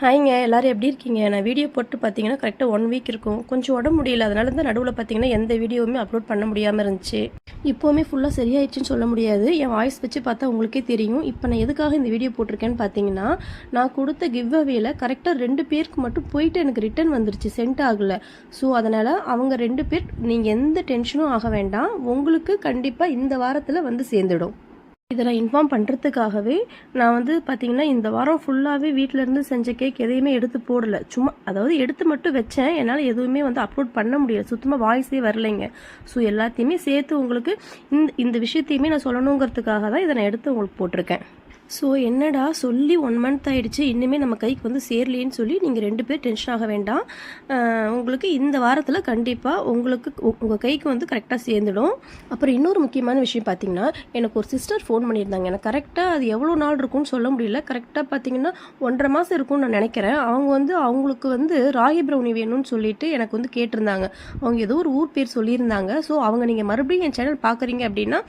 ஹாய்ங்க, எல்லாரும் எப்படி இருக்கீங்க? நான் வீடியோ போட்டு பார்த்தீங்கன்னா கரெக்டாக 1 வீக் இருக்கும். கொஞ்சம் உடம்பு முடியல. அதனால தான் நடுவில் பார்த்தீங்கன்னா எந்த வீடியோவுமே அப்லோட் பண்ண முடியாமல் இருந்துச்சு. இப்போவுமே ஃபுல்லாக சரியாயிடுச்சுன்னு சொல்ல முடியாது. என் வாய்ஸ் வச்சு பார்த்தா உங்களுக்கே தெரியும். இப்போ நான் எதுக்காக இந்த வீடியோ போட்டிருக்கேன்னு பார்த்தீங்கன்னா, நான் கொடுத்த கிவ் அவேல கரெக்டாக 2 பேருக்கு மட்டும் போயிட்டு எனக்கு ரிட்டர்ன் வந்துருச்சு. சென்ட் ஆகலை. ஸோ அதனால் அவங்க 2 பேர் நீங்கள் எந்த டென்ஷனும் ஆக வேண்டாம். உங்களுக்கு கண்டிப்பாக இந்த வாரத்தில் வந்து சேர்ந்துடும். இதை நான் இன்ஃபார்ம் பண்ணுறதுக்காகவே நான் வந்து பார்த்தீங்கன்னா இந்த வாரம் ஃபுல்லாகவே வீட்டிலேருந்து செஞ்ச கேக் எதையுமே எடுத்து போடலை. சும்மா அதாவது எடுத்து மட்டும் வச்சேன். என்னால் எதுவுமே வந்து அப்லோட் பண்ண முடியல. சுத்தமாக வாய்ஸே வரலைங்க. ஸோ எல்லாத்தையுமே சேர்த்து உங்களுக்கு இந்த விஷயத்தையுமே நான் சொல்லணுங்கிறதுக்காக தான் இதை நான் எடுத்து உங்களுக்கு போட்டிருக்கேன். ஸோ என்னடா சொல்லி 1 மந்த் ஆகிடுச்சு, இன்னுமே நம்ம கைக்கு வந்து சேரலேன்னு சொல்லி நீங்கள் 2 பேர் டென்ஷன் ஆக வேண்டாம். உங்களுக்கு இந்த வாரத்தில் கண்டிப்பாக உங்களுக்கு உங்கள் கைக்கு வந்து கரெக்டாக சேர்ந்துடும். அப்புறம் இன்னொரு முக்கியமான விஷயம் பார்த்தீங்கன்னா, எனக்கு ஒரு சிஸ்டர் ஃபோன் பண்ணியிருந்தாங்க. எனக்கு கரெக்டாக அது எவ்வளோ நாள் இருக்கும்னு சொல்ல முடியல. கரெக்டாக பார்த்தீங்கன்னா 1.5 மாதம் இருக்கும்னு நான் நினைக்கிறேன். அவங்களுக்கு வந்து ராகி ப்ரௌனி வேணும்னு சொல்லிட்டு எனக்கு வந்து கேட்டிருந்தாங்க. அவங்க ஏதோ ஒரு ஊர் பேர் சொல்லியிருந்தாங்க. ஸோ அவங்க நீங்கள் மறுபடியும் என் சேனல் பார்க்குறீங்க அப்படின்னா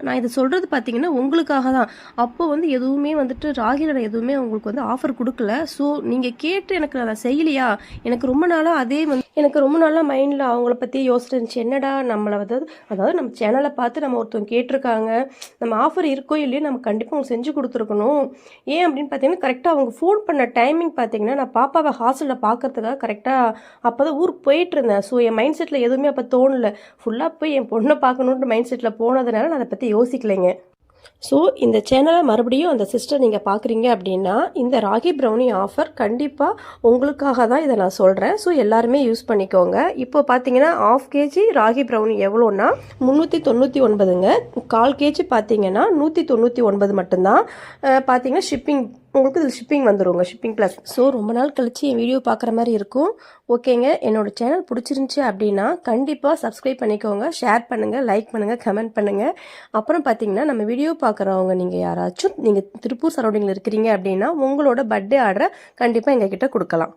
நான் இதை சொல்கிறது பார்த்தீங்கன்னா உங்களுக்காக தான். அப்போ வந்து எதுவுமே வந்துட்டு ராகில எதுவுமே உங்களுக்கு வந்து ஆஃபர் கொடுக்கல. ஸோ நீங்கள் கேட்டு எனக்கு அதை செய்யலையா, எனக்கு ரொம்ப நாளாக மைண்டில் அவங்கள பற்றி யோசிச்சு இருந்துச்சு. என்னடா நம்மளை அதாவது நம்ம சேனலை பார்த்து நம்ம ஒருத்தவங்க கேட்டிருக்காங்க, நம்ம ஆஃபர் இருக்கோ இல்லையோ நம்ம கண்டிப்பாக அவங்க செஞ்சு கொடுத்துருக்கணும். ஏன் அப்படின்னு பார்த்தீங்கன்னா கரெக்டாக அவங்க ஃபோன் பண்ண டைமிங் பார்த்தீங்கன்னா நான் பாப்பாவை ஹாஸ்டலில் பார்க்கறதுக்காக கரெக்டாக அப்போ தான் ஊருக்கு போயிட்டு இருந்தேன். ஸோ என் மைண்ட் செட்டில் எதுவுமே அப்போ தோணலை. ஃபுல்லாக போய் என் பொண்ணை பார்க்கணுன்ற மைண்ட் செட்டில் போனதுனால நான் அதை பற்றி யோசிக்கலைங்க. ஸோ இந்த சேனலை மறுபடியும் அந்த சிஸ்டர் நீங்கள் பார்க்குறீங்க அப்படின்னா இந்த ராகி ப்ரௌனி ஆஃபர் கண்டிப்பாக உங்களுக்காக தான் இதை நான் சொல்கிறேன். ஸோ எல்லாருமே யூஸ் பண்ணிக்கோங்க. இப்போ பார்த்தீங்கன்னா 1/2 kg ராகி ப்ரௌனி எவ்வளோன்னா 399ங்க. 1/4 kg பார்த்தீங்கன்னா 199 மட்டும்தான். பார்த்தீங்கன்னா ஷிப்பிங் உங்களுக்கு இதில் ஷிப்பிங் வந்துடுங்க, ஷிப்பிங் ப்ளஸ். ஸோ ரொம்ப நாள் கழித்து என் வீடியோ பார்க்குற மாதிரி இருக்கும். ஓகேங்க, என்னோடய சேனல் பிடிச்சிருந்துச்சி அப்படின்னா கண்டிப்பாக சப்ஸ்கிரைப் பண்ணிக்கோங்க, ஷேர் பண்ணுங்கள், லைக் பண்ணுங்கள், கமெண்ட் பண்ணுங்கள். அப்புறம் பார்த்தீங்கன்னா நம்ம வீடியோ பார்க்குறவங்க நீங்கள் யாராச்சும் நீங்கள் திருப்பூர் சரௌண்டிங்கில் இருக்கிறீங்க அப்படின்னா உங்களோட பர்த்டே ஆர்டரை கண்டிப்பாக எங்ககிட்ட கொடுக்கலாம்.